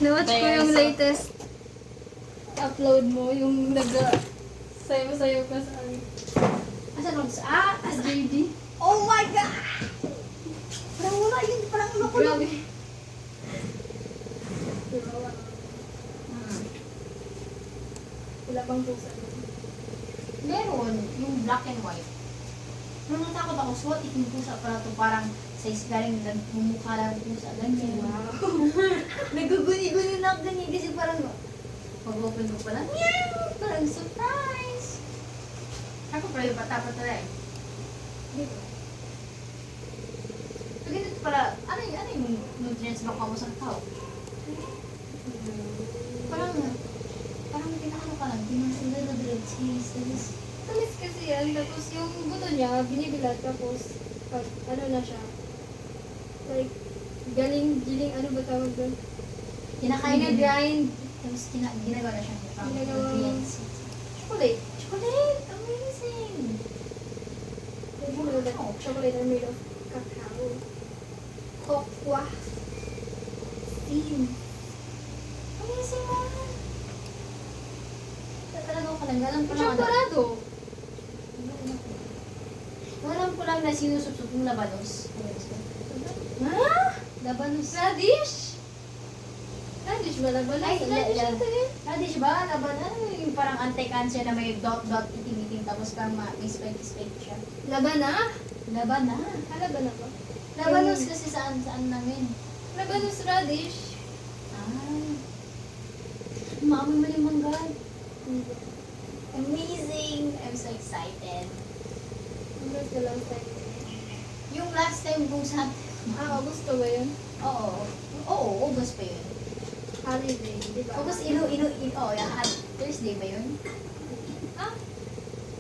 Na-watch ko yung latest upload mo, yung sayo-sayo ka sa amin. Asan mo? Sa JD. Oh my God! Parang wala yun. Parang ano ko Grabe. Wala bang pusa doon? Meron. Yung black and white. Nung natakot ako, SWAT yung pusa pala ito. Parang size galing nagmumukha lang ng pusa. Ganyan. Wow. Naguguni-guni na ako ganyan kasi parang pag-open ko pala, meow! Parang surprise! Ako pala yung bata pa tala eh. Dito. So ganito pala, ano yung nutrients ba mo sa tao? Parang pinakano ka lang, pinakano na bread cheese, tapos Tamis kasi yan, tapos yung buto niya, binibilat, tapos pag ano na siya, like, giling, ano ba tawag doon? kinakain Gina-grind. tapos ginagawa na siya ng Ginagawa. nutrients. Chocolate! Chocolate! Amazing! You know that chocolate are made of cacao. Cocoa. Steam. Amazing naman! Talaga ko lang, alam ko lang Chocolado. alam ko lang na sinusubsub yung labanos. Ha? Labanos. Radish? Radish ba? Labanos? Ay, Radish la- ito yun. Radish ba? Labanos? Yung parang anti-cancer na may dot-dot itim-itim tapos parang may spike-spike siya. Labana? Labana. Labana ba? Labanos kasi saan namin. Labanos radish. Ah. Maamoy mo yung mangga. Amazing! I'm so excited. Ano sa lang tayo? Yung last time kung sa... August ba yun? Oo. Oo, August pa yun. Holiday, di ba? August, Thursday ba yun?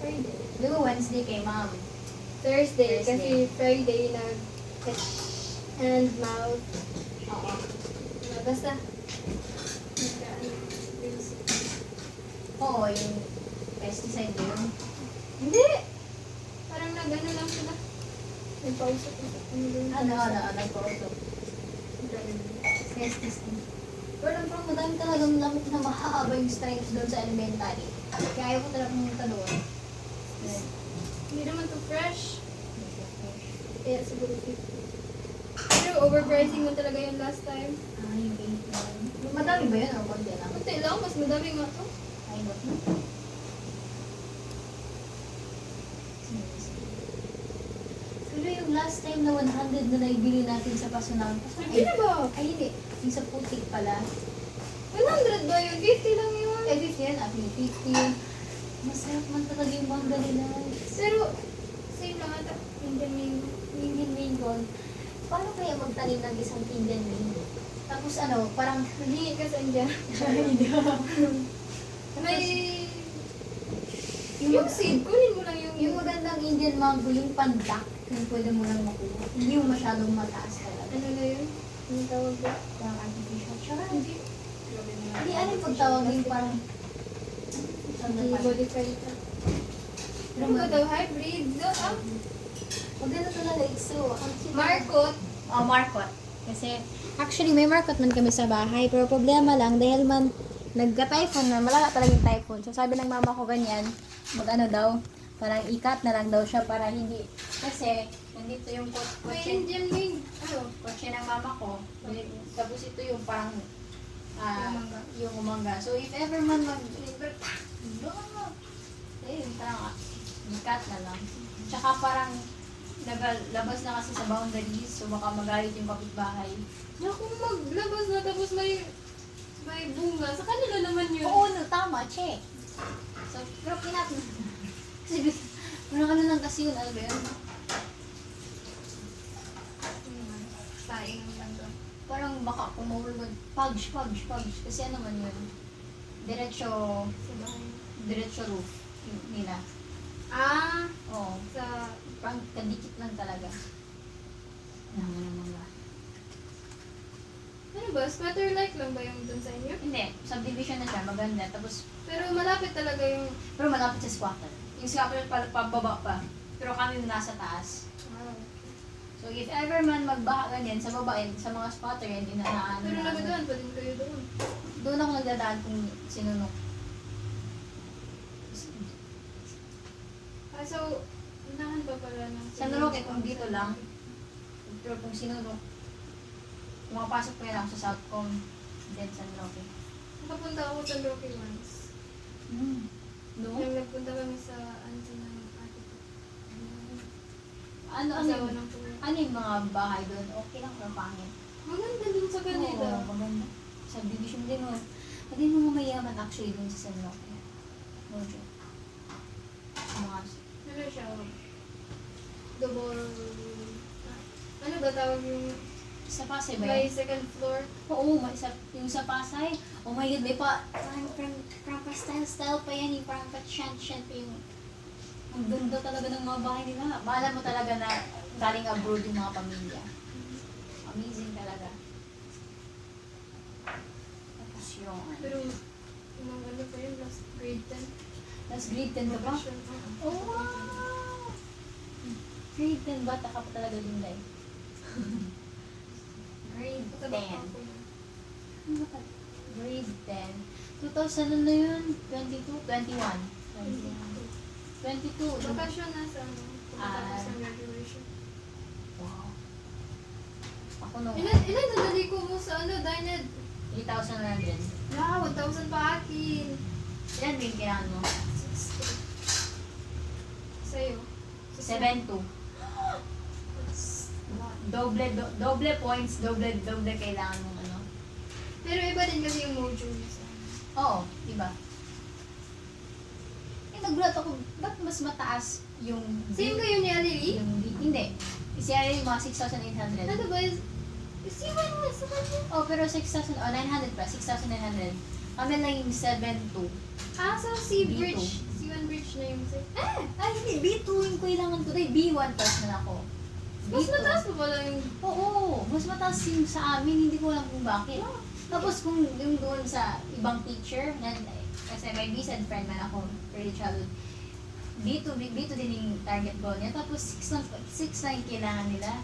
Friday. Di ba Wednesday kay ma'am? Thursday, Thursday. kasi Friday hand, mouth. Oo. Basta. Oo, yung pesticide ba yun? Hindi! Parang nag-ano lang sila. Nagpausap ko sa Nagpa-auto. Pesticide. Pero parang madami talagang lamok na mahaba yung stripes doon sa elementary. Kaya ayaw ko talaga pumunta doon. Hindi naman to fresh. Kaya siguro 50. Pero overpricing mo talaga yun last time. Yung 8 madami ba yun o konti lang? Kunti lang, mas madami nga to. Ay, not na. Pero yung last time na 100 na naibili natin sa personal. Hindi na ba? Ay, hindi. Yung sa putik pala. 100 ba yun? 50 lang yun. Eh, 50 yan. 50. Masarap man talaga yung mangga nila. Pero, same lang ata. Indian mango. Indian mango. Paano kaya magtanim ng isang Indian mango? Tapos ano, parang... Hindi ka sa India. May... Yung seed, kunin mo lang yung... Yung magandang Indian mango, yung pandak, yung pwede mo lang makuha. Hindi yung masyadong mataas talaga. Ano na yun? Anong tawag ba? Parang artificial. Tsaka, Hindi. hindi ano yung pagtawag yung parang... Hindi modified na. Ano ba daw? Hybrid? Maganda talaga ito. Marcot. Oh, marcot. Kasi, actually, may marcot man kami sa bahay. Pero problema lang, dahil man nagka-typhoon na, malala talaga yung typhoon. So, sabi ng mama ko ganyan, mag-ano daw, parang ikat na lang daw siya para hindi. Kasi, nandito yung May kotse. Indian wing. Ano? Kotse ng mama ko. Tapos ito yung parang yung umangga. So, if ever man parang ikat na lang. Tsaka parang nagalabas na kasi sa boundaries. So, baka magalit yung kapitbahay. Naku, maglabas na tapos may bunga. Sa kanila naman yun. Oo, no, tama, check. So, pero kinat na. Kasi, parang ano lang kasi yun, alam mo yun? Saing lang to. Parang baka kumulog. Pudge. Kasi ano man yun? Diretso Sa bahay. roof nila. Oo. Sa... Parang kadikit lang talaga. Naman mga. Ano ba? Sweater-like lang ba yung dun sa inyo? Hindi, subdivision na siya, maganda. Tapos, Pero malapit talaga yung... pero malapit sa squatter. Yung squatter pababa pa. Pero kami nasa taas. Wow. So, if ever man magbaha ganyan sa baba, sa mga spotter, hindi na naano Pero na. nagadaan pa din kayo doon. Doon ako nagdadaan kung sinunok. Ah, so, unahan pa pala ng... Sa Roque, kung dito lang, pero kung sinunok, pumapasok pa yun ako sa Southcom, then San Roque. Nakapunta ako sa Rocky once. No? Yung nagpunta kami sa auntie ng ate ko. Ano Asawa ng tuwa. ano yung mga bahay doon? Okay lang pero pangit. Maganda dun sa kanila. Oo, maganda. Subdivision din mo. Pati yung mga mayaman actually dun sa San Roque. No joke. Mga Ano siya? Double... Ano ba tawag yung... sa Pasay ba May yun? second floor? Oo, may isa, yung sa Pasay. Oh my God, may pa, parang pa-style pa yan, yung parang pa-chant-chant pa yung, ang ganda talaga ng mga bahay nila. Bahala mo talaga na galing abroad yung mga pamilya. Amazing talaga. Tapos yung, Pero, yung ano pa yun, last grade 10. tapos grade 10 ka ba? Profession. Oh, wow! Grade 10, bata ka pa talaga din, Day. Grade 10. Ano ba? Grade 10. 2000 ano na yun? 22? 21. 22. Bakasyon na sa ano, pagkatapos ng graduation. Wow. Ako nung Ilan nadali ko mo sa ano, Dined? 3,000 na din. Wow, 1,000 pa akin. Ilan din kailangan mo? 60. Sa'yo? 7-2. Doble points, doble kailangan mong ano. Pero iba din kasi yung module niya sa ano. Oo, diba? Eh, nagulat ako, ba't mas mataas yung Same kayo ni Alili? Hindi. Si Ari yung mga 6,800. Ano ba yun? Same mo sa kanya. Oh, pero 6,000, 900 pa, 6,900. Kami lang yung 7-2. Ah, so si B2. Bridge. Si One Bridge na yung sa... Ay, hindi, B2 yung kailangan ko dahil B1 plus na ako. Mas B2. mataas pa pala yung... Oo, mas mataas yung sa amin, hindi ko alam kung bakit. Tapos kung yung doon sa ibang teacher, kasi may B-SED friend man ako, early childhood, B2 din yung target goal niya, tapos 6,900 kailangan nila.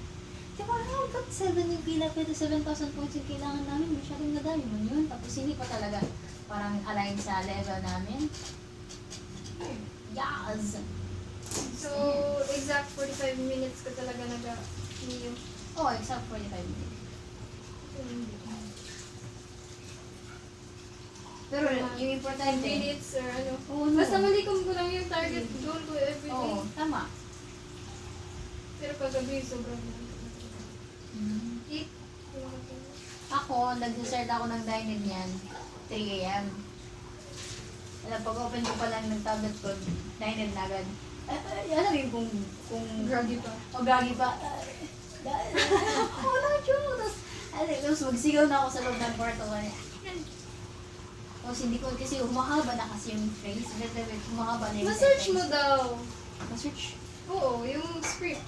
Diba, ba't 7 yung pila, pero 7,000 points yung kailangan namin, masyadong nadami mo yun. Tapos hindi pa talaga parang align sa level namin. Yes! So, exact 45 minutes ka talaga nag-niyo. Oh, except 45 minutes. Pero yung importante, Minutes or ano. Oo, no. Basta malikom ko lang yung target goal ko everyday. Oo, tama. Pero paggabi, sobrang lang. Eat. Ako, nag-start ako ng dining niyan, 3 a.m. Alam, pag-open ko pa lang ng tablet ko, dining na agad. Alam mo yung kung Groggy pa. o gagi pa. Oh, no, tapos magsigaw na ako sa loob ng kwarto ko. Tapos hindi ko kasi humahaba na kasi yung phrase. Humahaba na yung Ma-search mo daw. Ma-search? Oo, yung script.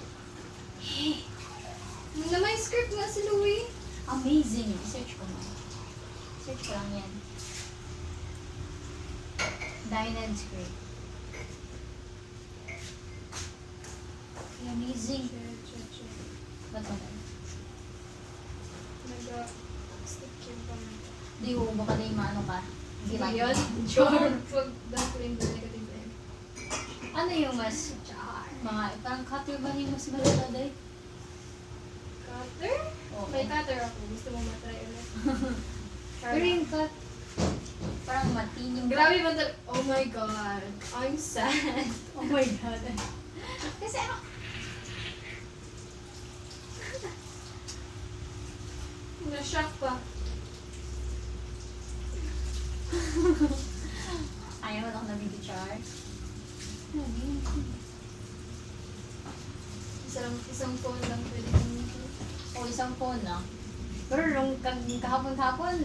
Na may script nga si Louie. Amazing. Search ko na. Search ko lang yan. Dined script. Amazing. Che. Ba't ba? Nag-stick yung pamay. Di ko, baka na yung maano ka. Hindi Hindi ba yun? Char. Pag dumpling ba negative M? Ano yung mas, mga, parang cutter ba yung mas malala dahil? Cutter? Oo. May cutter ako. Gusto mo matry ulit. Pero yung cut, parang matining. Grabe ba tal- Oh my God. I'm sad. Oh my God. Kasi ano, Na-shock pa. ayaw na ako na video char. Isang phone lang pwede kong O isang phone na. Pero nung kahapon-hapon,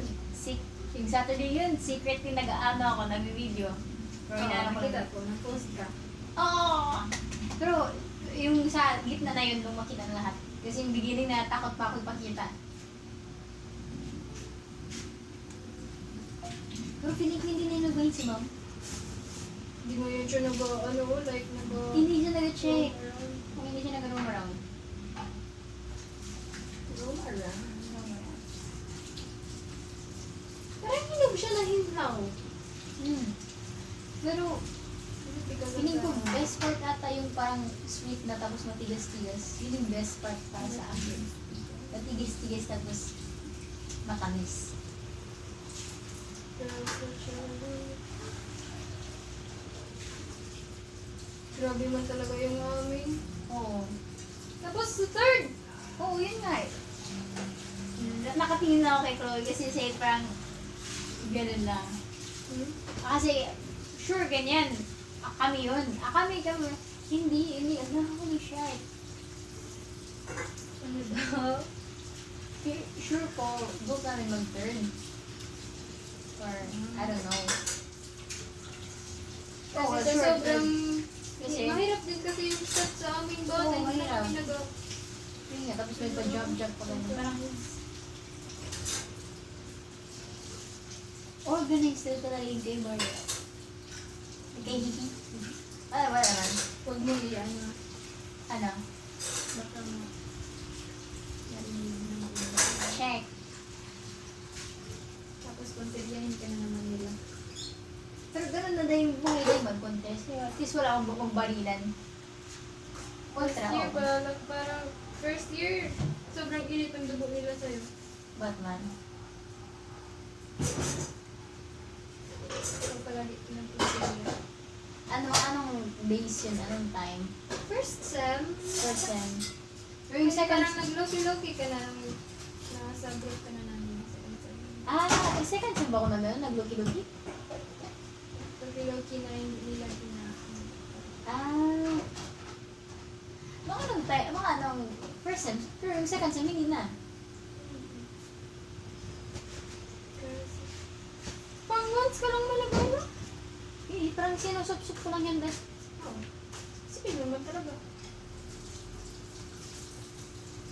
yung Saturday yun, secretly nag-ano ako, nag-video. Pero inaano ko nakita lang. ko. Na-post ka. Oo! Pero yung sa gitna na yun, nung makita na lahat. Kasi yung beginning na takot pa ako ipakita. Pero feeling ko hindi na inubahin si ma'am. Hindi mo yun siya like Hindi siya nag-check. Kung hindi siya nag-roam around. lang. Parang hindi ko siya nahinlaw. Pero, feeling ko best part ata yung parang sweet na tapos matigas-tigas. Yun yung best part para sa akin. Matigas-tigas tapos matamis. Grabe man talaga yung amin. Oo. Tapos sa third. Oo, yun nga eh. Nakatingin na ako kay Chloe kasi say parang ganun lang. Kasi, sure, ganyan. Kami yun. Kami. Hindi, holy shit. Ano daw? Sure ko, go kami mag-turn. Or, I don't know. Oo, Kasi sa sure, sobrang... Kasi- mahirap din kasi yung set sa aming bata. Oo, Hindi na mahirap. kami Yun nga, tapos may pa-job pa ganun. Parang, organized din talaga yung game or okay, hiki. Wala naman. Huwag mo iyan na. Ano? Baka mo. Check. Tapos konseryahin ka na naman nila. Pero ganun na dahil yung mga diamond contest. At least wala akong bukong barilan. First Kontra year ako. pa lang, parang first year, sobrang init ang dugo nila sa'yo. Batman. So palagi pinag-consider. Anong days yun? Anong time? First sem, First sem. Pero yung yung second parang nag-loki-loki ka na, nasa-group ka na namin. Second sem. yung second sem ba ako na meron? Nag-loki-loki? Loki-loki na yung nila Ah. Mga anong first sem? Pero yung second sem, hindi na. Pang once ka lang malagala? Eh, parang sinusop-sup ko lang yan, best. Oo. Sige naman talaga.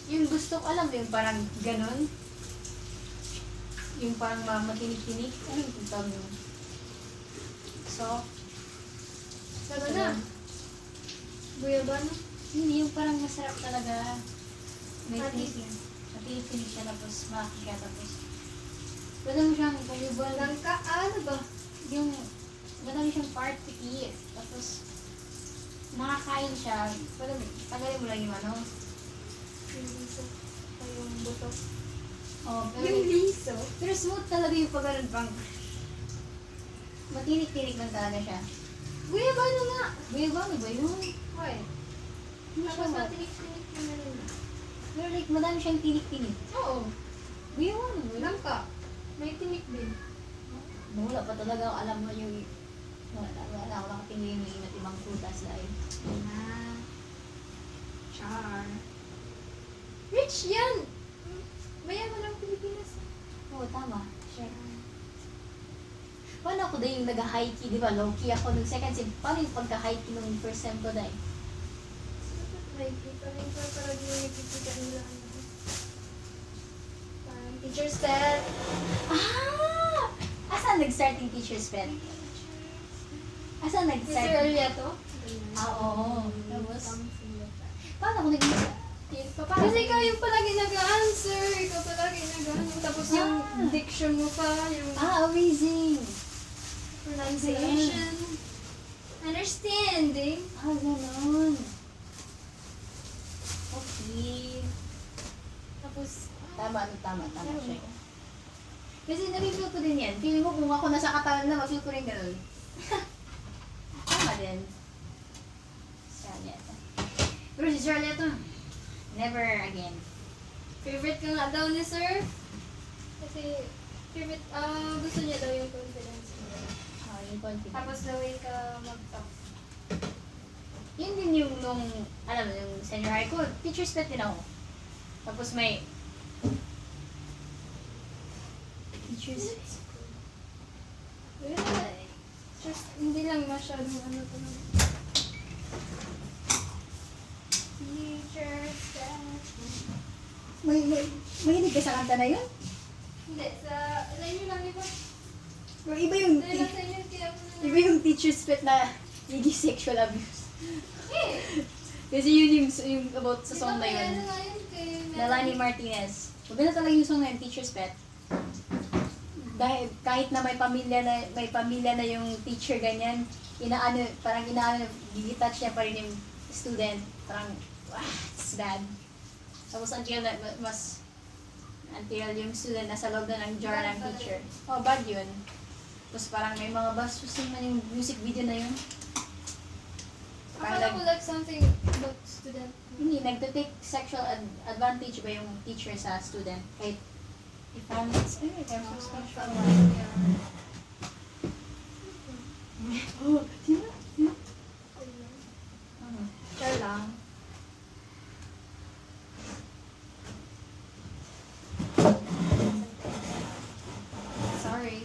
Yung gusto ko, alam mo yung parang ganon. Yung parang matinik-tinik. Ano yung tawag yun? So, Sabi na. Guyabano? hindi yung parang masarap talaga. May Matinik. tinik. Matinik-tinik siya tapos malaki siya tapos. Madami siyang kalibal. Langka, ano ba? Yung madami siyang party. Tapos nakakain siya. Tagalin mo lang yung ano. Yung liso. Ay, yung buto. Oh, Yung liso? pero smooth talaga yung pag-aral pang. Matinik-tinik lang talaga siya. Guyabano nga! Guyabano ba yun? Hoy. Hindi siya Tapos mat. matinik-tinik ka na rin. Pero like, madami siyang tinik-tinik. Oo. Guyabano ba yun? Langka. May tinik din. Wala pa talaga ako alam mo yung... Wala ako nakatingin yung iba't ibang prutas dahil. Ah. Char. Rich yan! Mayaman ang Pilipinas. Oo, tama. Sure. Paano ako dahil yung nag-high key, di ba? Low-key ako nung second sem. Paano yung pagka-high key nung first sem ko dahil? May kita rin pa para di yung nakikita nila. Parang teacher's pet. Ah! Asan nag-start yung teacher's pet? Asan Mr. nag-start? Elia to? Oo. Tapos, paano ako nag-start? Kasi ikaw yung palagi nag-answer. Ikaw palagi nag-ano. Tapos yung Ah. diction mo pa. Yung Amazing! pronunciation. Understanding. Ganun. Okay. Tapos, Tama siya. Kasi na-feel ko din yan. Feeling mo kung ako nasa katawan na, ma-feel ko rin ganun. Tama din. Charlotte. Pero si Charlotte, never again. favorite ka nga daw ni sir. Kasi, favorite, gusto niya daw yung confidence mo. Yung confidence. Tapos the way ka mag-talk. Yun din yung nung, alam mo, yung senior high ko, teacher's pet din ako. Tapos may, teacher's pet. Just, hindi lang masyadong ano to. Teacher's pet. Mahilig ka sa kanta na yun? Hindi, sa inyo lang, di ba? Pero iba yung, Dahil lang sa inyo, kaya ako na iba yung teacher's pet na hindi sexual abuse. Eh! Kasi yun yung about sa song na Di ba kaya yun. ano nga yun kay Na Lani Martinez. Maganda talaga yung song na yung Teacher's Pet. Dahil kahit na may pamilya na yung teacher ganyan, gigi-touch niya pa rin yung student. Parang, it's bad. Tapos until yung student nasa loob na ng jar ng teacher. Oh, bad yun. Tapos parang may mga bastos naman yung music video na yun. Akala ko like something about student. Hindi, nagte-take sexual advantage ba yung teacher sa student? Kahit if I'm so special. Oh, sino? Share lang. Sorry.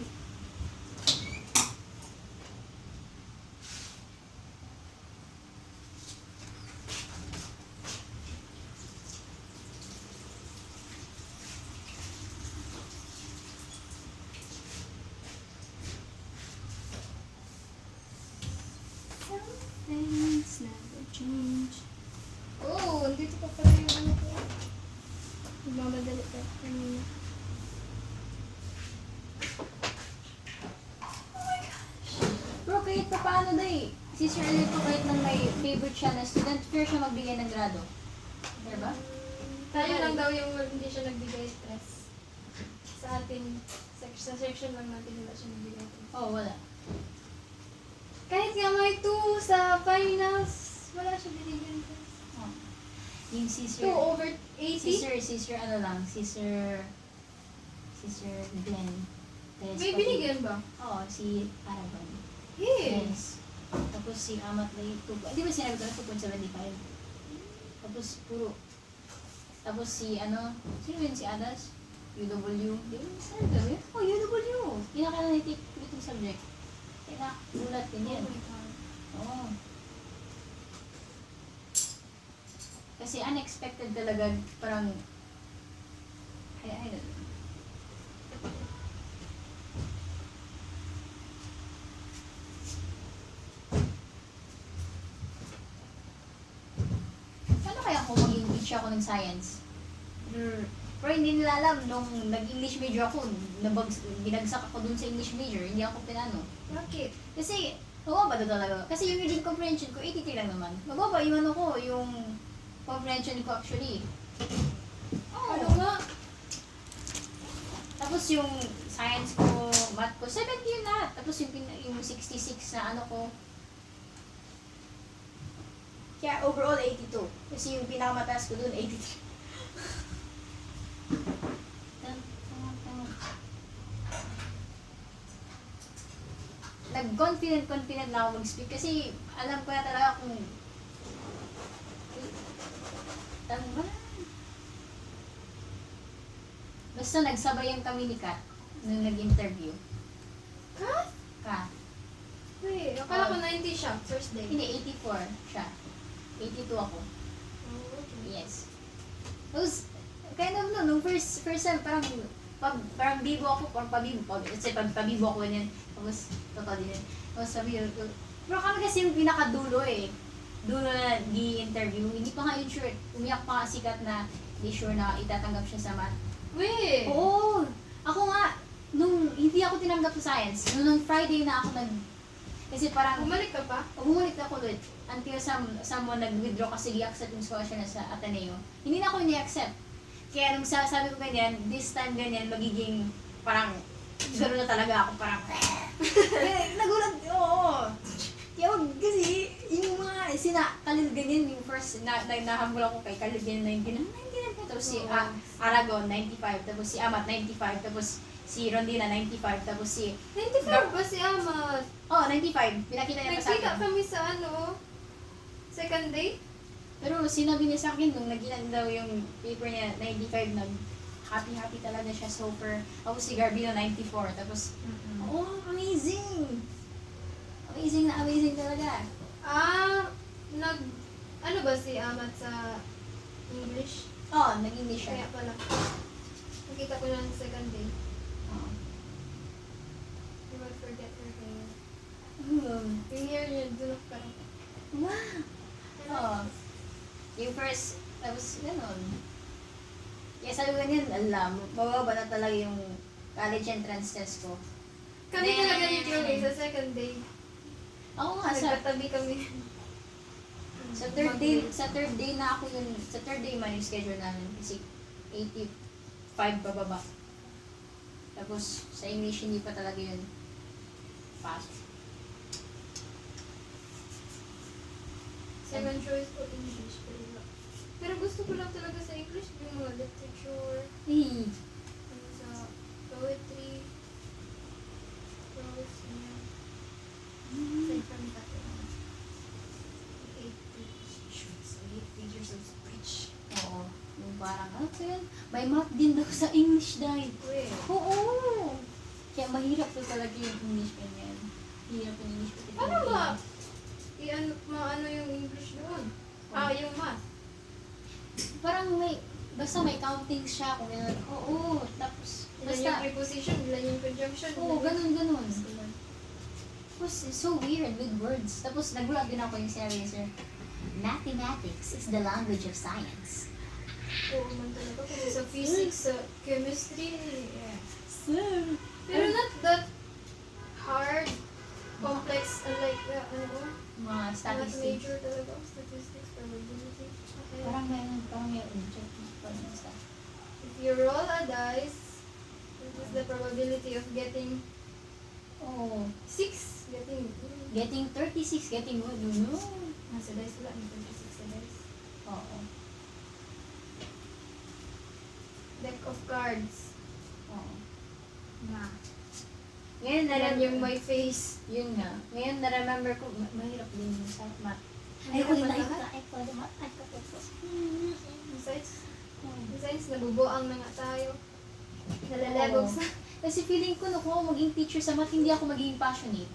Things never change. Oh, andito pa pala yung ano ko. Nagmamadali ka kanina. Bro, kahit pa paano day, si Sir Elliot ko kahit nang may favorite siya na student, fair siya magbigay ng grado. Fair ba? Tayo lang daw yung hindi siya nagbigay stress. Sa atin, sa section lang natin wala siya nagbigay stress. Oh, wala. Kahit nga may 2 sa finals, wala siya binigyan stress. Oh. Yung si 2 Sir, over si 80? Sir ano lang, si Sir Glenn. May binigyan ba? Oo, si Aragon. Yes. Yes. Tapos si Amat Lay, di ba sinabi ko na 2.75? Tapos si sino yun si Adas? UW. Di ba sinabi ko yun? Oh, UW. Kinakanalytic critical subject. Kaya ulat din yan. Oo. Kasi unexpected talaga, parang, I don't know. Paano kaya kung maging teacher ako ng science? Pero hindi nila alam, nung nag-English major ako, binagsak ako dun sa English major, hindi ako pinano. Bakit? Kasi, mababa na talaga. Kasi yung reading comprehension ko, 83 lang naman. Mababa yung yung comprehension ko actually. Oh. Ano nga? Tapos yung science ko, math ko, 70 yun lahat. Tapos yung 66 na ko. Kaya overall 82. Kasi yung pinakamataas ko dun, 83. Nag-confident na ako mag-speak kasi alam ko na talaga kung basta nagsabayan kami ni Kat nung nag-interview. Kat? Kat. Wait, akala ko 90 siya, first day. Hindi, 84 siya. 82 ako. Oh, okay. Yes. Tapos, kind of no, nung first time, parang bibo ako, pabibo ako ganyan. Tapos, totoo din yun. Tapos sabi yun, pero kami kasi yung pinakadulo dulo na di-interview, hindi pa nga yun sure. Umiyak pa nga si Kat na hindi sure na itatanggap siya sa math. Wait! Oo! Ako nga, nung hindi ako tinanggap sa science, nung Friday na ako kasi parang, Bumalik ka pa? bumalik ako ulit until someone nag-withdraw kasi i-accept yung scholarship na sa Ateneo. Hindi na ako ni-accept. Kaya nung sabi ko ganyan, this time ganyan, magiging parang, gano'n na talaga ako, parang, nagulat, oo. Kaya kasi, yung mga, Kalil ganyan, yung first, nahambol ako kay Kalil ganyan, 99, tapos si Aragon, 95, tapos si Amat, 95, tapos si Rondina, 95, tapos si... 95 ba si Amat? Oh, 95. Pinakita niya pa sa Nagkita akin. kami sa second day? Pero sinabi niya sa akin, nung nagilan daw yung paper niya, 95, happy talaga siya, super. Tapos si Garbino, 94. Tapos, oh, amazing! Amazing talaga. Ano ba si Amat sa English? Oh, nag-English siya. Kaya pala. Nakita ko lang sa second day. Oh. You will forget her hair. Hmm. Yung hair niya, dunok ka rin. Wow! Oh. Yung first, tapos ganun. Kaya sabi ko ganyan, alam, mababa na talaga yung college entrance test ko. Kami talaga ni Chloe sa second day. Ako nga, sa Nagkatabi kami. third day na ako yun, sa third day man yung schedule namin kasi 85 bababa. Tapos sa English hindi pa talaga yun fast. Second choice ko English. Pero gusto ko lang talaga sa English yung mga literature, Hey, ano sa poetry, prose, niya. Aside from that, 8 pages of speech. oo. Yung parang, ano to yun? May math din daw sa English dahil. Wait. Oo! Kaya mahirap to talaga yung English ganyan. Hirap yung English kasi Paano talaga ba? Maano yung English doon? Yung math. parang basta may counting siya kung meron. Oo, tapos, Ilan yung basta, preposition, ilan yung conjunction. oo, ganun. Ganun. Tapos, it's so weird with words. Tapos, nagulat din ako yung sinabi niya, sir, mathematics is the language of science. Oo man talaga. Kasi sa physics, sa chemistry, yeah. Sir! Pero not that hard, complex, unlike Mga math statistics. major talaga. Statistics, probability. Okay. Parang may object. Parang basta. If you roll a dice, what is the probability of getting Oo. 6? Getting 36, getting good. No. Nasa dice wala, may 26 sa dice. Oo. Deck of cards. Oo. Na. Ngayon, Ayan yung my face. Yun nga. Ngayon, na-remember ko, mahirap din yung sa math. Ay, Mahirap ko ba na lahat? Ay, ko na math. Ay, ko Besides, nabubuang na nga tayo. Nalalabog Oo. sa... Kasi feeling ko, no, kung ako maging teacher sa math, hindi ako magiging passionate.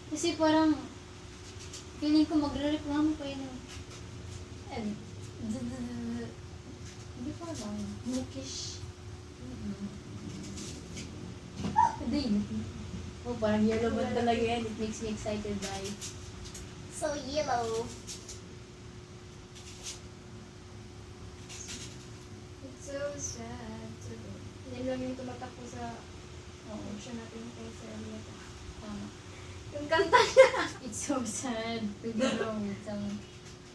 Kasi parang, feeling ko magre-reklamo pa yun. Hindi pa lang. Mukish. Hindi. Oh, parang yellow man talaga yan. It makes me excited by. So yellow. It's so sad. Yan lang yung tumatakbo sa Oo, option natin kay Sir Elieta. tama. Yung kanta niya. It's so sad. We've been wrong with some...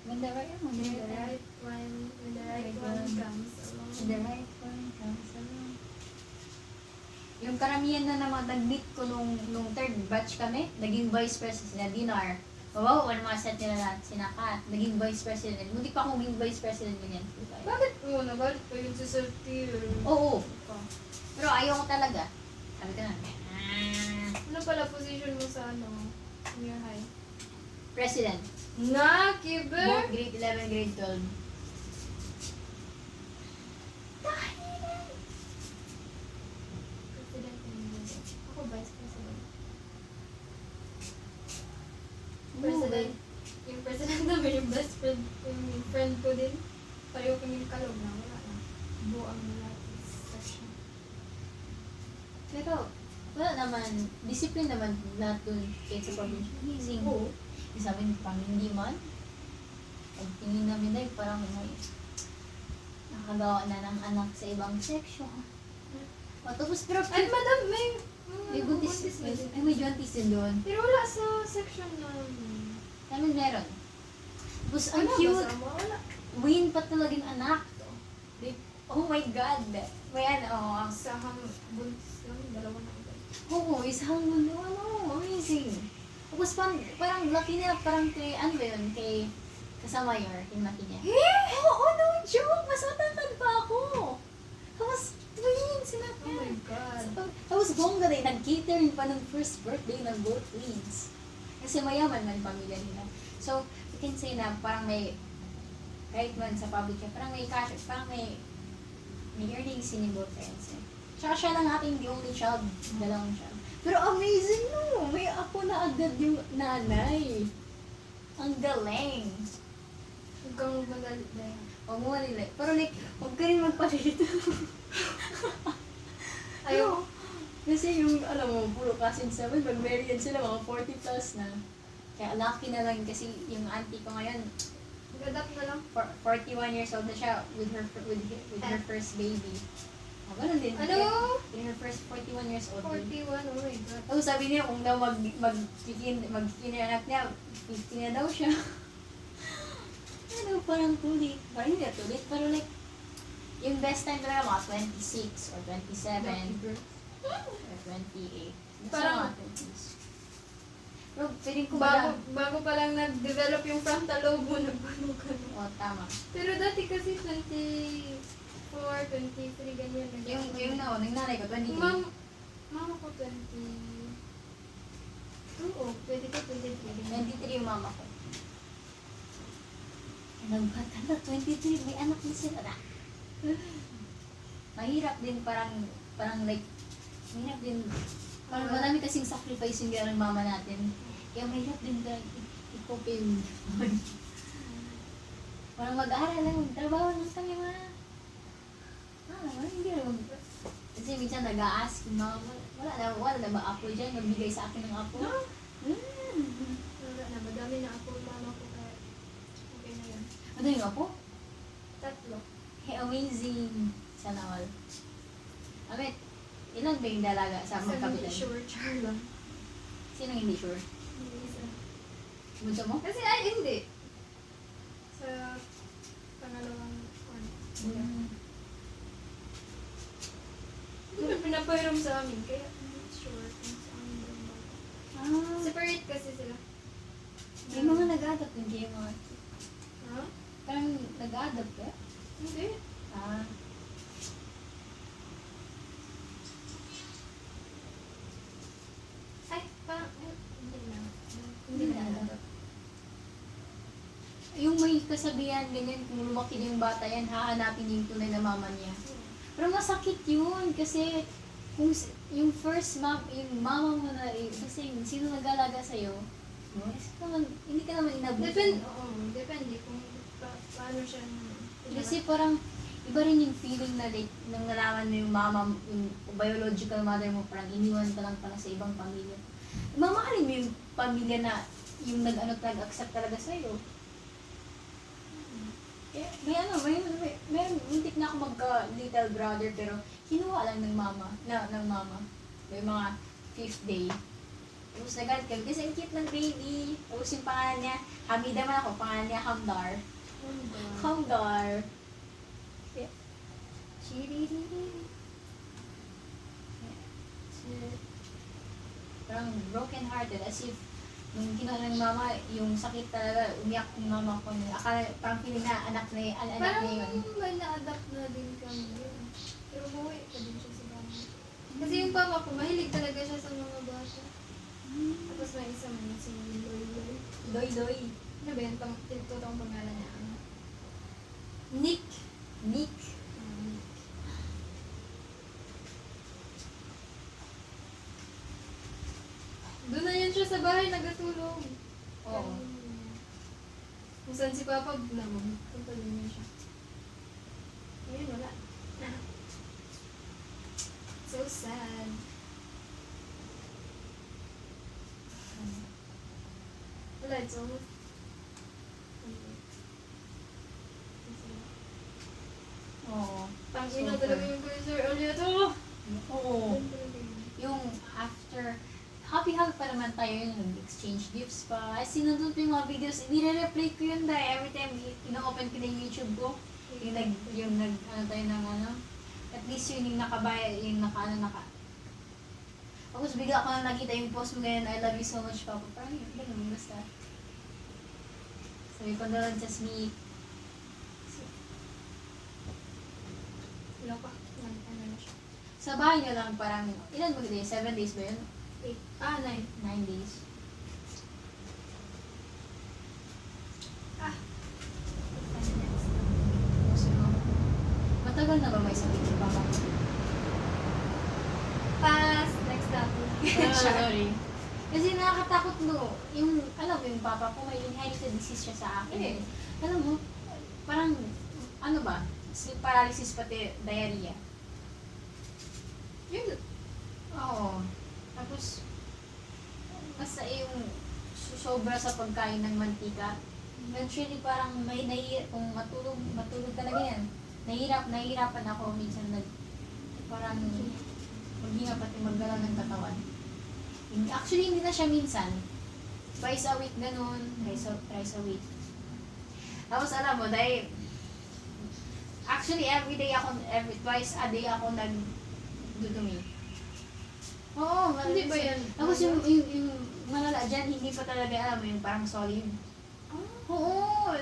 When the right one, When the right one comes along. When the right one comes along. Yung karamihan na naman nag-meet ko nung third batch kami, naging vice president sila, Dinar. Wow, ano mga set nila lahat, sinakat. Naging vice president. Hindi pa akong maging vice president ganyan. Bakit mo? Nagalit pa yun si Sir Tier. Oo. Pero ayaw ko talaga. Sabi ko na, Ano pala position mo sa senior high? president. Na, Kiber! Both grade 11, grade 12. President and ako vice president. President. Yung president namin, yung best friend, yung friend ko din. Pareho kaming kalog na, wala na. Buang nila section. Pero, wala naman, discipline naman lahat dun kahit sa provincial. Amazing. Oo. Sa amin, pang hindi man. Pag tingin namin dahil parang may nakagawa na ng anak sa ibang section. O, tapos pero Ay, madam, may buntis na din. ay may jaunties din doon. Pero wala sa section namin. Namin meron. Tapos ang Wala ba cute. sa ama? Wala. Win pa talagang anak. Oh my God. May ang Sa buntis lang, dalawa na agad. oo, isang mundo, amazing. Tapos parang laki nila, parang kay, ano ba yun, kay kasama yung laki niya. Oo, no joke! Mas matangkad pa ako. Tapos, twins, sila Oh my God. Tapos bongga rin, nag-catering pa ng first birthday ng both twins. Kasi mayaman man yung pamilya nila. So, you can say na parang may, kahit man sa public siya, parang may cash, parang may earnings ni both parents. Tsaka siya lang ating the only child, dalawang child. Pero amazing no! May apo na agad yung nanay. Ang galing. Huwag kang magmadali dahil. Huwag mo nila. Pero like, huwag ka rin magpalito. Ayaw. Kasi yung, alam mo, puro cousins naman, pag married sila, mga 40 plus na. Kaya lucky na lang kasi yung auntie ko ngayon, Adapt na lang. 41 years old na siya with her first baby. Oh, ganun din. Ano? In her first 41 years old. 41, oh my God. Tapos sabi niya kung daw magkikin yung anak niya, 50 na daw siya. Ano, parang tulit. Parang hindi na tulit, pero like, yung best time talaga mga 26 or 27 or 28. Basta Parang- mga 20s. Pero feeling ko Bago pa lang nag-develop yung frontal lobe mo, nagbago ka na. oh, tama. Pero dati kasi 24, 23, ganyan. Yung nanay ko, 23. Mama ko 20. Oo, 22, 23. ganyan. 23 yung mama ko. Nagbata na, 23, may anak na sila na. Mahirap din parang like, mahirap din, parang marami kasing sacrifice yung gano'n ng mama natin. Kaya mahirap din talagang i-copy yung parang mag-aaral lang, magtrabaho lang kami mga. Hindi naman. Kasi minsan nag-a-ask yung mama, wala na ba apo dyan? Magbigay sa akin ng apo? No. Hmm. Wala na, madami na ako, mama ko kaya okay na yan. Ano yung apo? 3. Hey, amazing! Sana all. Amit, ilan ba yung dalaga sa Isa magkapitan? hindi sure, char lang. Sino hindi sure? Hindi isa. Bunso mo? Kasi hindi. Sa pangalawang one. Mm. Hindi mo pinapahiram sa amin, kaya hindi sure kung sa amin ba yung bata. Ah, Separate kasi sila. may mga nag-adapt din kayo mga. Ha? Parang nag-adapt ka? Hindi. Ah. Ay, parang, hindi na. Hindi na-adapt. Yung may kasabihan, ganyan, kung lumaki na yung bata yan, hahanapin niya yung tunay na mama niya. Pero masakit yun kasi kung yung first yung mama mo na kasi sino nag-alaga sa'yo, no? Hindi ka naman inabuso. Depende kung paano siya. Kasi parang iba rin yung feeling na like, nang nalaman mo yung mama, yung biological mother mo, parang iniwan ka lang pala sa ibang pamilya. Mamahalin mo yung pamilya na yung nag-accept talaga sa'yo. May muntik na ako magka-little brother pero kinuha lang ng mama. May mga 5th day. Tapos nagalit kami kasi ang cute ng baby. Tapos yung pangalan niya, Hamida man ako, pangalan niya Hamdar. Hamdar. Yeah. Chiriri. Parang broken hearted as if nung kinuha ng mama, yung sakit talaga, umiyak yung mama ko. Akala, parang feeling na anak na Parang na yun. may na-adapt na din kami yun. Pero buhay pa din siya sa bahay. Kasi yung papa ko, mahilig talaga siya sa mga bata. Tapos may isa man si Loy Loy. Doy. Ano ba yun? Totoong pangalan niya. Ano? Nick. Nick. Doon na yun siya sa bahay, nagatulog. Oo. Kung saan si Papa, punta din yun siya. Ayun, wala. So sad. Wala, it's almost... Oo. Pang-ina Super. talaga yung Sir Elliot. Oh! Oo. Yung after, happy pa naman tayo yun, nag-exchange gifts pa. As sinundot yung mga videos, nire-replay ko yun dahil every time ino-open ko na yung YouTube ko. Ano tayo ng ano. At least yun yung nakabaya, yung naka. Tapos bigla ko na nakita yung post mo ganyan, I love you so much, Papa. Parang yun, ganun, basta. Sabi ko doon, just me. Wala pa. Ano na siya. Sa bahay nyo lang parang, ilan mo days? 7 days ba yun? 9. 9 days. Ah. So, matagal na ba may sakit si Papa? Pass. Next topic. Sorry. Kasi nakakatakot no, alam mo yung papa ko may inherited disease siya sa akin. Alam mo, parang, ano ba, sleep paralysis pati diarrhea. Yun. Oo. Tapos, basta yung sobra sa pagkain ng mantika. eventually parang kung matulog talaga yan. Nahihirapan ako minsan parang maghinga pati maggalaw ng katawan. Actually, hindi na siya minsan. Twice a week ganun, thrice a week. Tapos alam mo, dahil actually twice a day ako nagdudumi. Oo, Hindi ba yan? Tapos yung malala dyan, hindi pa talaga alam mo yung parang solid. Oo,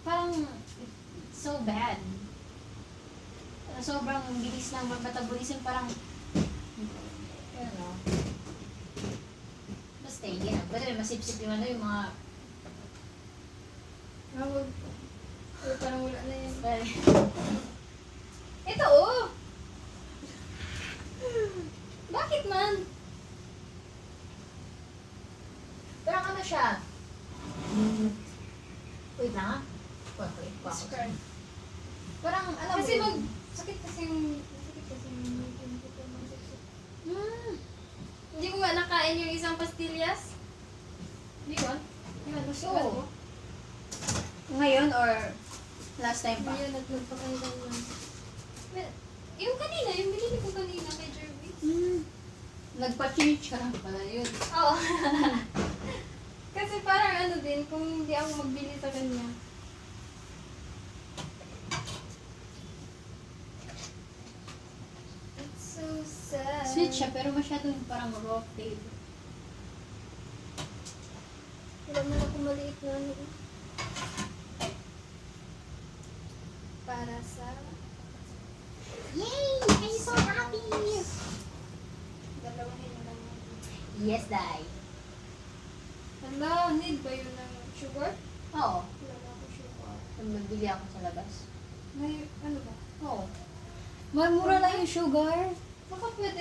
parang it's so bad. Sobrang bilis ng metabolism, parang ano, basta yun. Pwede masipsip yung yung mga Huwag. Parang wala na yan. ito oh! Bakit man? Parang ano siya? Wait lang ah. Wait. Describe. Parang alam Kasi mo yun. sakit kasi yung Hindi mo nga nakain yung isang pastillas? Di ba? Di ba? Oo. Ngayon or last time pa? Ayun, nagpapakailan lang. Yung kanina, yung binili ko kanina kay Jervis. Nagpa-change ka lang pala yun. Oo. Kasi parang ano din, kung hindi ako magbili sa kanya. It's so sad. Sweet siya pero masyadong parang raw flavor. Wala man ako maliit na ano. Para sa... Yay! I'm so happy! Dalawahin na lang natin. Yes, Dai. Hala, need ba yun ng sugar? Oo. Wala na ako sugar. Magbili ako sa labas. May, ano ba? Oo. Mura lang yung sugar. Baka pwede